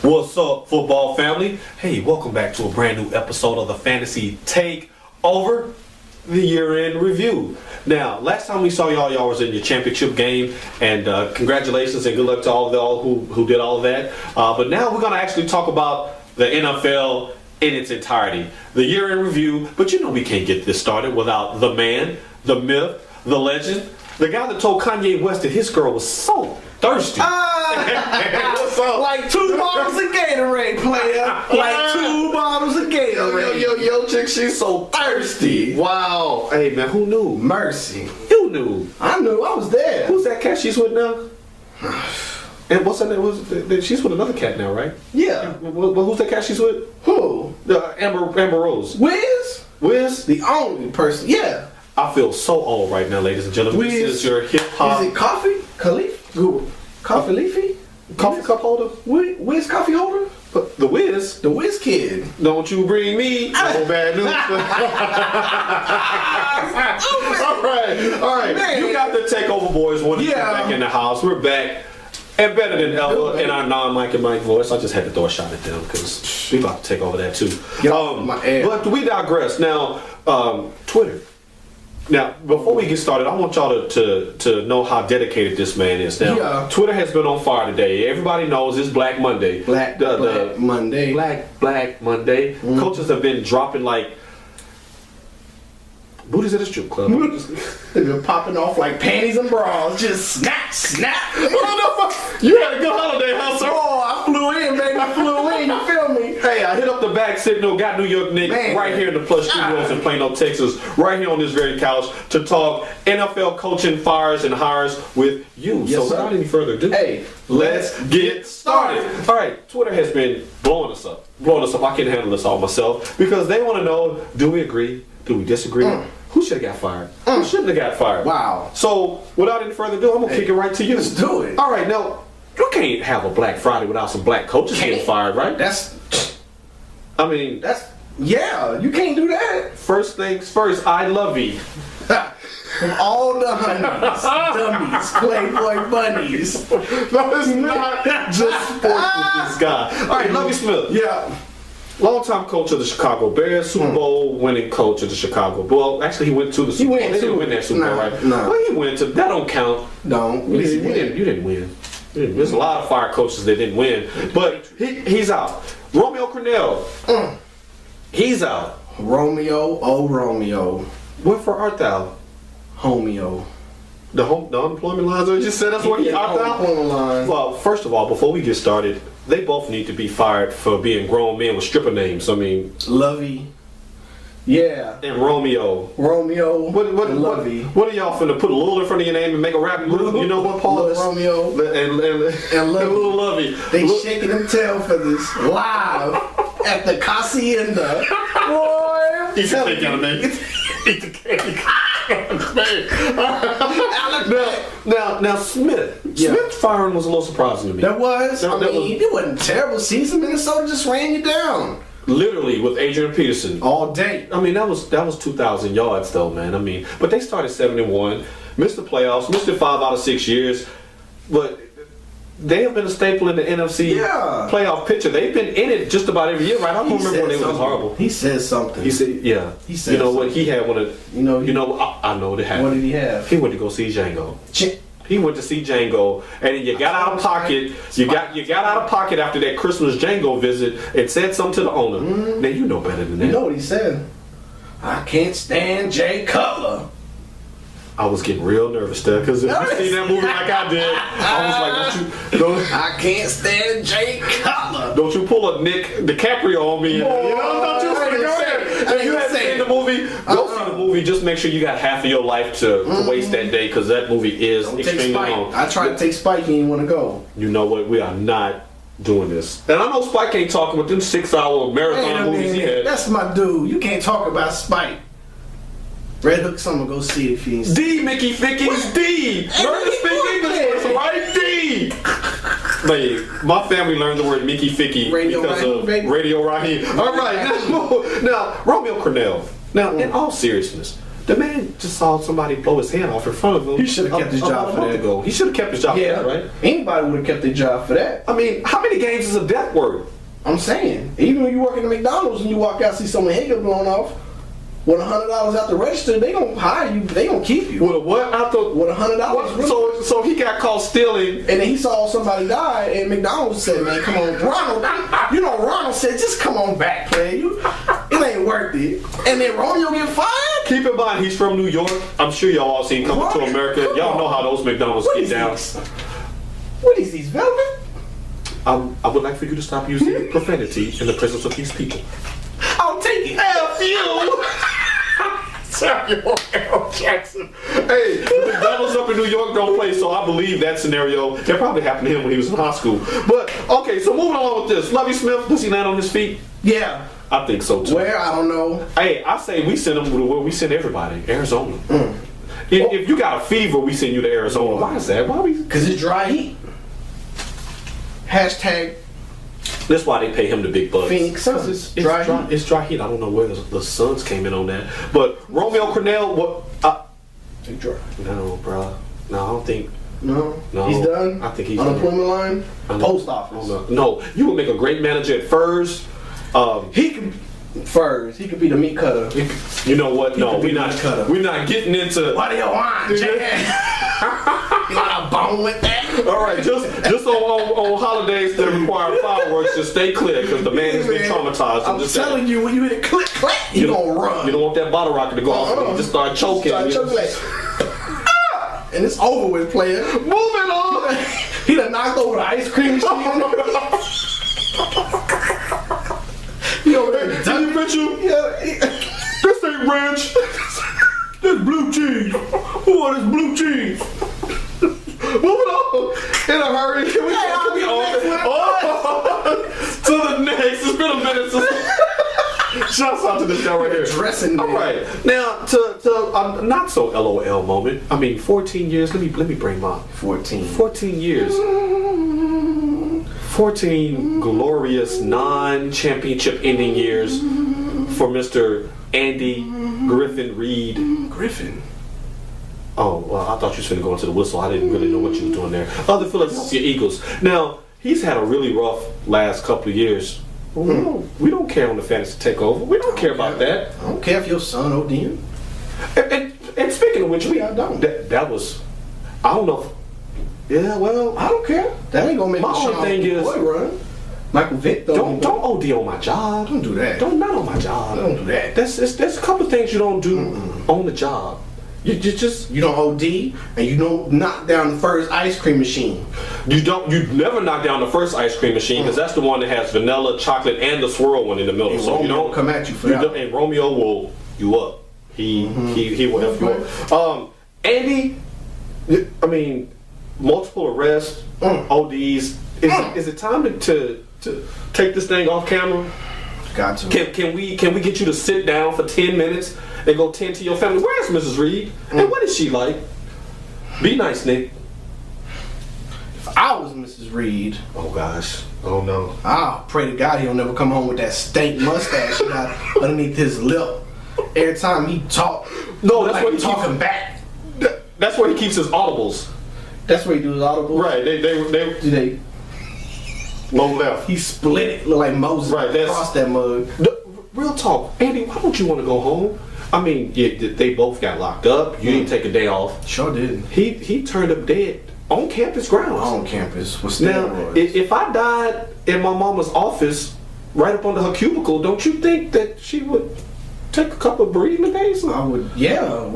What's up, football family? Hey, welcome back to a brand new episode of the Fantasy TakeOver, the year-end review. Now, last time we saw y'all was in your championship game, and congratulations and good luck to all of y'all who did all of that. But now we're going to actually talk about the NFL in its entirety, the year-end review. But you know we can't get this started without the man, the myth, the legend, the guy that told Kanye West that his girl was so thirsty. Like 2 bottles of Gatorade, player. Like 2 bottles of Gatorade. Yo, chick, she's so thirsty. Wow. Hey, man, who knew? Mercy. You knew. I knew. I was there. Who's that cat she's with now? And what's her name? She's with another cat now, right? Yeah. Well, who's that cat she's with? Who? Amber Rose. Wiz? Wiz? The only person. Yeah. I feel so old right now, ladies and gentlemen. Wiz. This is your hip-hop... Is it Coffee? Khalif? Google. Coffee Leafy? Coffee cup holder? Wiz coffee holder? The Wiz. The Wiz kid. Don't you bring me no bad news. All right. Man. You got the TakeOver boys wanting to get back in the house. We're back. And better than ever in our non-Mike and Mike voice. I just had to throw a shot at them because we about to take over that too. But we digress. Now, Twitter. Now, before we get started, I want y'all to know how dedicated this man is. Now, Twitter has been on fire today. Everybody knows it's Black Monday. Black Monday. Black Monday. Mm-hmm. Coaches have been dropping like booties at a strip club. They've been popping off like panties and bras. Just snap. You had a good holiday, huh, sir? Oh, I flew in, baby. I flew in. You feel me? Hey, I hit up the back signal, got New York Knicks right here in the Plush Studios in Plano, Texas, right here on this very couch to talk NFL coaching fires and hires with you. Yes, so without any further ado, hey, let's get started. All right, Twitter has been blowing us up. I can't handle this all myself because they want to know, do we agree? Do we disagree? Who should have got fired? Who shouldn't have got fired? Wow. So, without any further ado, I'm going to kick it right to you. Let's do it. All right, now, you can't have a Black Friday without some black coaches getting fired, right? Yeah, you can't do that. First things first, I love you. From all the honeys, dummies, Playboy bunnies. No, it's not just sports with this guy. All right, Lovie Smith. Yeah. Longtime coach of the Chicago Bears, Super Bowl winning coach of the Chicago. Well, actually, he went to the Super Bowl. They didn't win that Super Bowl, right? No. Well, he went to. That don't count. Don't. You didn't win. There's a lot of fire coaches that didn't win, but he's out. Romeo Crennel, he's out. Romeo, oh Romeo. What for art thou? Homeo. The unemployment lines are just said that's what he art thou? Line. Well, first of all, before we get started, they both need to be fired for being grown men with stripper names. I mean, Lovey. Yeah. And Romeo. Lovey. What are y'all finna put a little in front of your name and make a rap group? You know what, Paul? Romeo and little Lovey. They shaking them tail for this live at the Hacienda. Boy, Eat the cake out of me. Eat the cake. Now Smith. Smith's firing was a little surprising to me. That was. It wasn't a terrible season. Minnesota just ran you down. Literally with Adrian Peterson all day. I mean that was 2,000 yards though, man. I mean, but they started 7-1, missed the playoffs, missed it 5 out of 6 years, but they have been a staple in the NFC playoff picture. They've been in it just about every year, right? I don't remember when they was horrible. He said something. He said, yeah. He said, you know what? He had one of. I know what it happened. What did he have? He went to go see Django. He went to see Django, and then you got out of pocket. You got out of pocket after that Christmas Django visit and said something to the owner. Now you know better than that. You know what he said? I can't stand Jay Cutler. I was getting real nervous there because if you seen that movie like I did, I was like, don't I can't stand Jay Cutler. Don't you pull a Nick DiCaprio on me? Don't you if you haven't seen the movie, go see the movie. Just make sure you got half of your life to waste that day because that movie is extremely long. I tried to take Spike, he didn't want to go. You know what? We are not doing this. And I know Spike ain't talking with them 6-hour marathon movies he had. That's my dude. You can't talk about Spike. Red Hook Summer, go see it if you ain't seen D, Mickey Ficky's D. Learn to speak English first, right? D. Like, my family learned the word Mickey Ficky because of Radio Raheem. All right, now Romeo Crennel. Now, in all seriousness, The man just saw somebody blow his hand off in front of him. He should have kept his job for that. Ago. He should have kept his job for that, right? Anybody would have kept their job for that. I mean, how many games is a death worth? I'm saying, even when you work in the McDonald's and you walk out see someone head blown off, with $100 out the register, they gonna hire you. They gonna keep you. With a what out the? With $100. So he got caught stealing, and then he saw somebody die, and McDonald's said, "Man, come on, Ronald." You know, Ronald said, "Just come on back, player. It ain't worth it." And then Romeo get fired. Keep in mind, he's from New York. I'm sure y'all all seen Coming to America. Y'all know how those McDonald's get down. What is these, velvet? I would like for you to stop using profanity in the presence of these people. I'll take it. F you. Samuel L. Jackson. Hey, the McDonald's up in New York don't play, so I believe that scenario. It probably happened to him when he was in high school. But okay, so moving on with this. Lovie Smith, does he land on his feet? Yeah. I think so too. Where? I don't know. Hey, I say we send him to where we send everybody, Arizona. If you got a fever, we send you to Arizona. Why is that? Why we? Because it's dry heat. Hashtag. That's why they pay him the big bucks. Phoenix Suns. It's dry heat. I don't know where the Suns came in on that. But Romeo Cornell, what? It's dry. No, bro. No, I don't think. No. No. He's done? I think he's Unemployment done. line? Post office. No, you would make a great manager at Furs. He could. Furs. He could be the meat cutter. You know what? No, we're not getting into. What do you want, Jan? You want a bone with that? All right, just on holidays that require fireworks, just stay clear because the man has been traumatized. I'm just telling you, when you hit a click, clack, you gonna run. You don't want that bottle rocket to go off and you just start choking. And it's over with, player. Moving on. He done knocked over the ice cream machine. Yo, did you Mitchell? This ain't ranch. This blue cheese. Who want this blue cheese? Moving on in a hurry. Can we on to the next? It's been a minute since. Shouts out to this guy right here. Dressing. All right, now to not so LOL moment. I mean, 14 years. Let me bring my 14 years. 14 glorious non-championship ending years for Mr. Andy Griffin Reed. Griffin. Oh, well, I thought you was going to go into the whistle. I didn't really know what you were doing there. The Philadelphia Eagles. Now, he's had a really rough last couple of years. We don't care on the fantasy takeover. We don't care about that. I don't care if your son OD'ing. And speaking of which, that was, I don't know. Yeah, well, I don't care. That ain't gonna make my only thing is run. Michael Vick don't OD on my job. Don't do that. Not on my job. Don't do that. There's a couple of things you don't do on the job. You don't OD and you don't knock down the first ice cream machine. You never knock down the first ice cream machine because that's the one that has vanilla, chocolate, and the swirl one in the middle. And so Romeo you don't come at you for that. And Romeo will you up. He will help you up. Andy, I mean, multiple arrests, ODs. Is it time to take this thing off camera? Got to. Can we get you to sit down for 10 minutes and go tend to your family? Where's Mrs. Reed? And what is she like? Be nice, Nick. If I was Mrs. Reed, oh gosh, oh no, I pray to God he don't never come home with that stank mustache he got underneath his lip. Every time he talk, no, that's like what he talking back. That's where he keeps his audibles. That's where he does his audibles. Right? They low left. He split it, look like Moses. Right, across that mug. Real talk, Andy. Why don't you want to go home? I mean, they both got locked up. You didn't take a day off. Sure didn't. He turned up dead on campus grounds. On campus with steroids. Now, if I died in my mama's office, right up under her cubicle, don't you think that she would take a couple of bereavement days? I would. Yeah.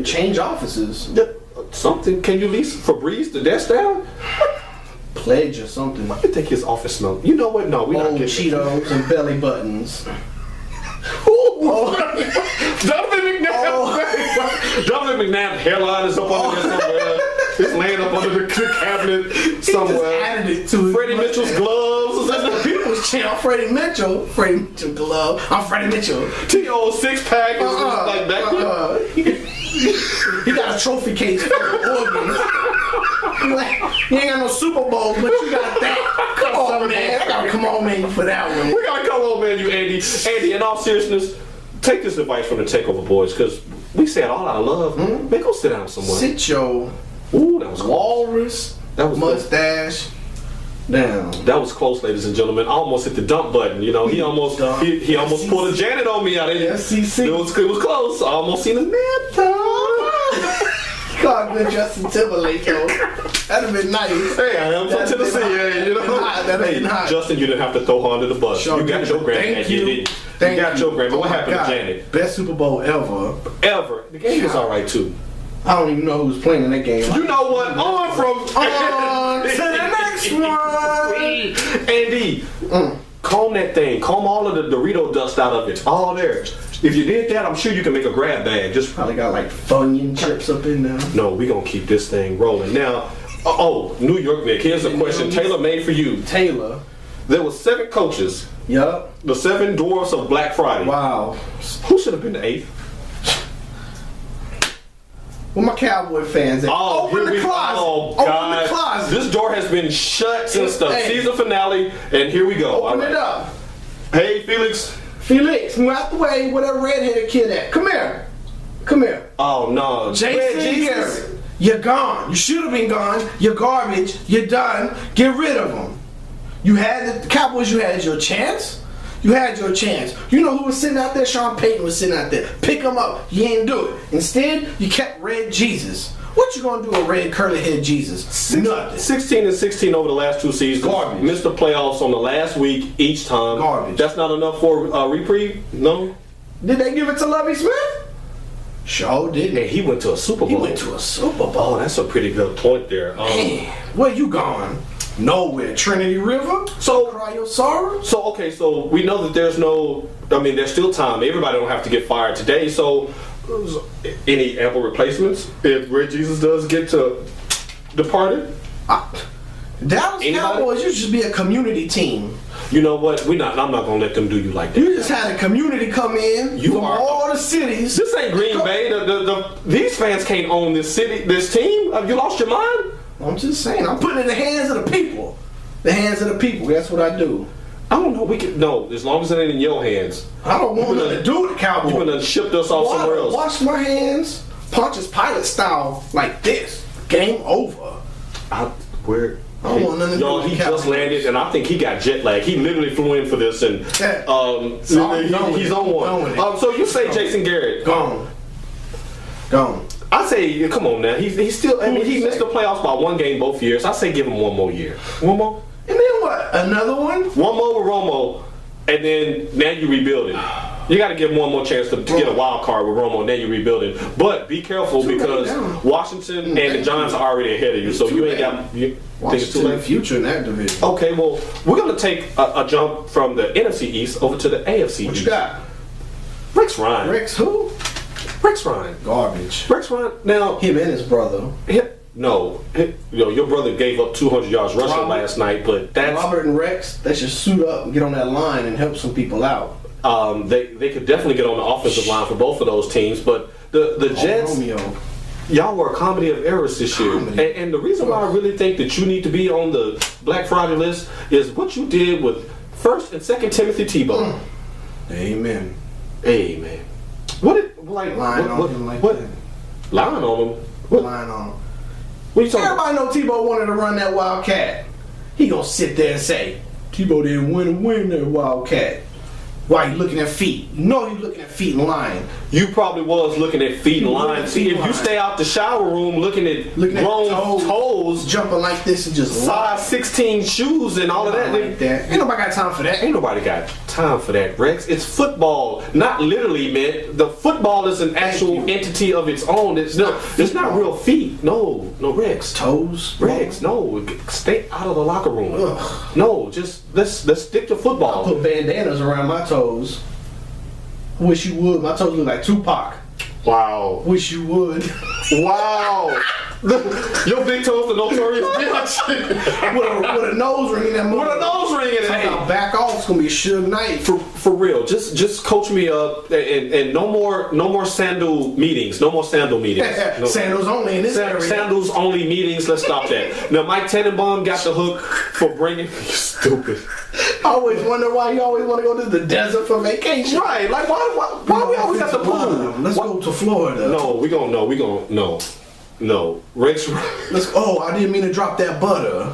Change offices. Something. Can you at least Febreze the desk down? Pledge or something. Why do you think his office smelled? You know what? No, we're not getting Cheetos and belly buttons. Donovan McNabb hairline is up under there somewhere. It's laying up under the cabinet somewhere. He just added it to Freddie Mitchell's gloves. That's the people's champ. Freddie Mitchell glove. I'm Freddie Mitchell. T.O. six pack is like that. He got a trophy case for organs. You ain't got no Super Bowls, but you got that. Come on, man. I gotta come on, man, for that one. We gotta come on, man, you Andy. Andy, in all seriousness, take this advice from the TakeOver boys, because we said all out of love. Man, go sit down somewhere. Sit your Ooh, that was close. walrus That was mustache down. That was close, ladies and gentlemen. I almost hit the dump button. You know, he almost pulled a Janet on me out of FCC. It was close. I almost seen his man. God, good Justin Timberlake, yo. That'd have been nice. Hey, I am from Tennessee. Hey, you know. Hey, Justin, you didn't have to throw her under the bus. Sure, you got your Grammy. Thank you. You got your Grammy. What happened to Janet? Best Super Bowl ever. Ever. The game was all right too. I don't even know who's playing in that game. You know what? On to the next one. Andy, comb that thing. Comb all of the Dorito dust out of it. All there. If you did that, I'm sure you can make a grab bag. Just probably got like Funyun chips up in there. No, we gonna keep this thing rolling. Now, New York Nick, here's a question tailor made for you. Taylor. There were 7 coaches. Yup. The 7 dwarfs of Black Friday. Wow. Who should have been the 8th? Where my Cowboy fans at? Open the closet. Oh, God. Open the closet. This door has been shut since the season finale, and here we go. Open it up. Hey, Felix. Felix, move out the way. Where that redheaded kid at? Come here. Come here. Oh, no. Jason Garrett. You're gone. You should have been gone. You're garbage. You're done. Get rid of them. You had the Cowboys. You had your chance. You had your chance. You know who was sitting out there? Sean Payton was sitting out there. Pick him up. You ain't do it. Instead, you kept Red Jesus. What you gonna do with red curly head Jesus? Nothing. 16-16 over the last 2 seasons. Garbage. Missed the playoffs on the last week each time. Garbage. That's not enough for reprieve? No? Did they give it to Lovie Smith? Sure didn't. And he went to a Super Bowl. He went to a Super Bowl. Oh, that's a pretty good point there. Man, where you gone? Nowhere. Trinity River? So cry your sorrow? So we know that there's there's still time. Everybody don't have to get fired today. So any ample replacements if Red Jesus does get to departed? Dallas Cowboys, you should be a community team. You know what? I'm not gonna let them do you like that. You just had a community come in from all the cities. This ain't Green Bay. These fans can't own this team. Have you lost your mind? I'm just saying. I'm putting it in the hands of the people. The hands of the people. That's what I do. I don't know. As long as it ain't in your hands. I don't want nothing to do with the Cowboys. You done shipped us off somewhere else. Wash my hands, Pontius Pilate style, like this. Game over. I don't want nothing to do with the he Cowboys. just landed, and I think he got jet lag. He literally flew in for this, and he's on one. So you say Jason Garrett? Gone. I say, come on now. He's still. I mean, he missed the playoffs by 1 game both years. I say give him 1 more year. 1 more. And then what? Another one? 1 more with Romo, and then now you rebuilding. You got to give him 1 more chance to get a wild card with Romo, and then you rebuilding. But be careful because Washington and the Giants are already ahead of you, so you ain't got. You think it's too late? Future in that division. Okay, well we're gonna take a jump from the NFC East over to the AFC East. What you got? Rex Ryan. Rex who? Rex Ryan. Garbage. Rex Ryan. Now him and his brother. Your brother gave up 200 yards rushing last night, but that's Robert and Rex. They should suit up and get on that line and help some people out. They could definitely get on the offensive line for both of those teams, but the Jets. Romeo. Y'all were a comedy of errors this year. And the reason why I really think that you need to be on the Black Friday list is what you did with 1st and 2nd Timothy Tebow. Amen. Lying on him like that. Lying on him? Lying on him. What you talking Everybody know Tebow wanted to run that Wildcat. He gonna sit there and say, Tebow didn't win that Wildcat. Why you looking at feet? You know you looking at feet and lying. You probably was looking at feet and lying. See, if you stay out the shower room looking at grown toes, jumping like this and just size 16 shoes and all of that. Like that. Ain't nobody got time for that. Ain't nobody got time for that, Rex. It's football, not literally, man. The football is an actual entity of its own. It's not real feet. No, Rex. Toes. Rex, no. Stay out of the locker room. Ugh. No, just let's stick to football. I put bandanas around my toes. Wish you would. My toes look like Tupac. Wow. Wish you would. Wow. Your big toes the notorious bitch. with a nose ring in that movie. With a nose ring in it. Hey. Back off. It's gonna be a Suge Knight. For real. Just coach me up and no more sandal meetings. No more sandal meetings. No. Sandals only in this area. Sandals only meetings. Let's stop that. Now Mike Tannenbaum got the hook for bringing. You stupid. always wonder why you always want to go to the desert for vacation. Right? Like why we always have to pool? Let's go to Florida. No. Rex. I didn't mean to drop that butter.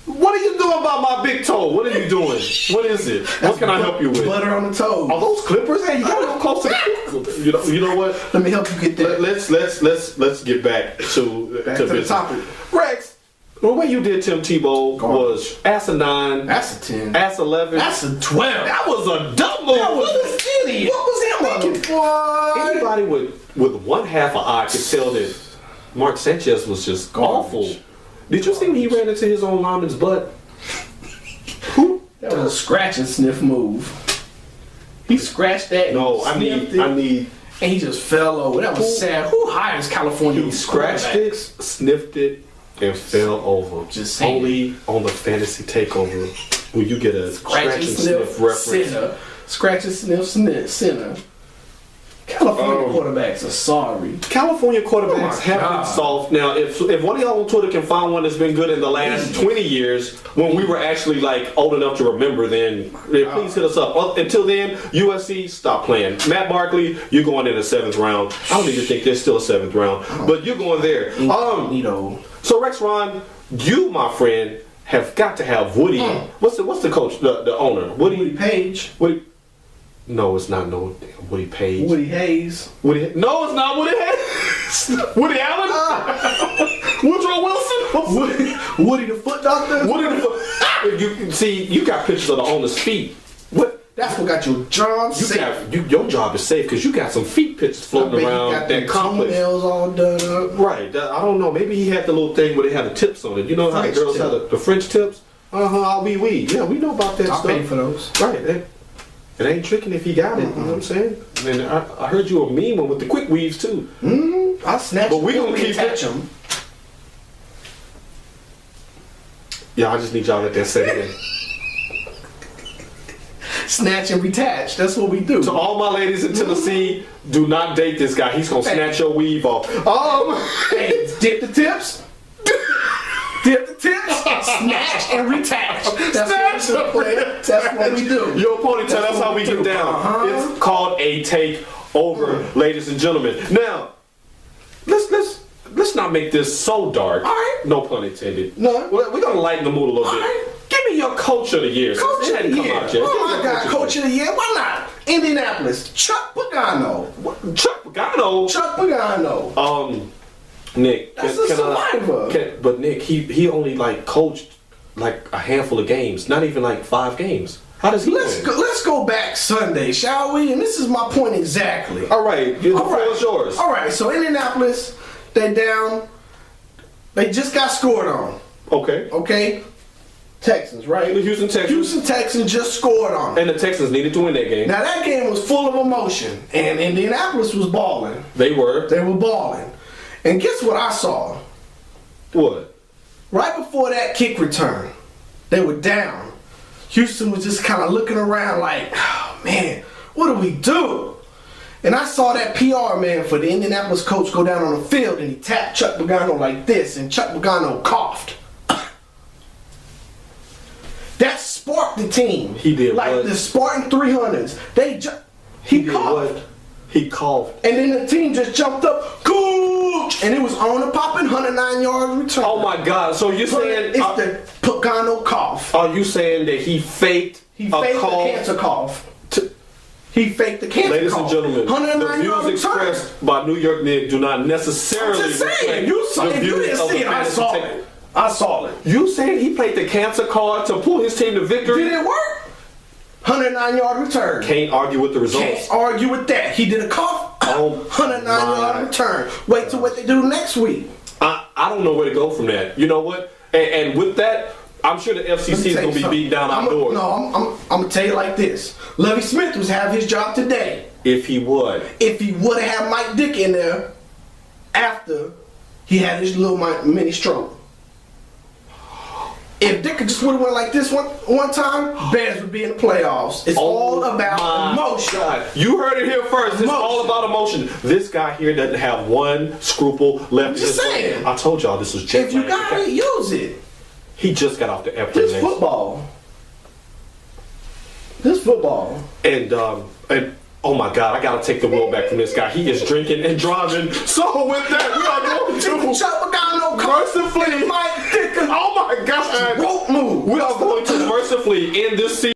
What are you doing about my big toe? What are you doing? What is it? What can I help you with? Butter on the toes. Are those clippers? Hey, you gotta go close to the. You know what? Let me help you get there. Let's get back to the topic. Rex, the way you did Tim Tebow was asinine. That's a 10. That's 11. That's a 12. That was a double. That was an idiot. What was he thinking? Anybody with one half an eye could tell that Mark Sanchez was just awful. Did you see when he ran into his own lineman's butt? That was a scratch and sniff move. He scratched that. No, I need. And he just fell over. That was sad. Who hires California? He scratched it, sniffed it, and fell over. Just saying. Only on the fantasy takeover will you get a scratch and sniff reference. Center. Scratch and sniff center. California quarterbacks are sorry. California quarterbacks have been soft. Now, if one of y'all on Twitter can find one that's been good in the last 20 years, when we were actually like old enough to remember, then please hit us up. Until then, USC, stop playing. Matt Barkley, you're going in the 7th round. I don't even think there's still a 7th round, but you're going there. So Rex Ron, you, my friend, have got to have Woody. What's the coach, the owner? Woody Page. No, it's not Woody Page. Woody Hayes. No, it's not Woody Hayes. Woody Allen. Woodrow Wilson. Woody the Foot Doctor. Woody the Foot. You see, you got pictures of the owner's feet. What? That's what got your job safe. Your job is safe because you got some feet pictures floating around that complex. Nails all done up. Right. I don't know. Maybe he had the little thing where they had the tips on it. You know how the girls have the French tips? I'll be weed. Yeah, we know about that stuff. I pay for those. Right. It ain't tricking if he got it. You know what I'm saying? And I heard you a mean one with the quick weaves too. I snatch them. But we gonna keep them. Yeah, I just need y'all to let that set in. Snatch and retach. That's what we do. To all my ladies in Tennessee, do not date this guy. He's gonna snatch your weave off. Hey, dip the tips. Dip the tips, snatch and retach. That's what we do. Your ponytail, that's how we get down. It's called a takeover, ladies and gentlemen. Now, let's not make this so dark. All right. No pun intended. No. We're gonna lighten the mood a little bit. Right. Give me your coach of the year. Coach of the year. Oh my God, coach of the year. Why not? Indianapolis. Chuck Pagano. Chuck Pagano. Chuck Pagano. Nick, that's a survivor. But Nick, he only like coached like a handful of games, not even like 5 games. How does he? Let's go back Sunday, shall we? And this is my point exactly. All right, the floor is yours. All right, so Indianapolis, they're down. They just got scored on. Okay. Texans, right? The Houston Texans just scored on them. And the Texans needed to win that game. Now that game was full of emotion, and Indianapolis was balling. They were balling. And guess what I saw? What? Right before that kick return, they were down. Houston was just kind of looking around like, oh, man, what do we do? And I saw that PR man for the Indianapolis coach go down on the field and he tapped Chuck Pagano like this, and Chuck Pagano coughed. That sparked the team. He did like what? The Spartan 300s. He coughed. He coughed. And then the team just jumped up, Gooch! And it was on the popping 109-yard return. Oh my God! So you're saying it's the Pagano cough? Are you saying that he faked? He faked the cancer cough. He faked the cancer Ladies cough. and gentlemen, the views expressed by New York Nick do not necessarily. I'm just saying. You didn't see it. I saw it. You saying he played the cancer card to pull his team to victory? Did it work? 109-yard return. Can't argue with the results. Can't argue with that. He did a cough. 109-yard return. Wait till what they do next week. I don't know where to go from that. You know what? And with that, I'm sure the FCC is going to be beating down our doors. No, I'm going to tell you like this. Lovie Smith was have his job today. If he would. If he would have had Mike Dick in there after he had his little mini stroke. If Dick just would have went like this one time, Bears would be in the playoffs. It's all about emotion. God. You heard it here first. It's all about emotion. This guy here doesn't have one scruple left. I'm just saying. I told y'all this was jet If you got it, use it. He just got off the airplane. It's football. This football. And oh my God, I gotta take the wheel back from this guy. He is drinking and driving. So with that, we are going to mercifully. Oh my God, rope move. We are going to mercifully end this season.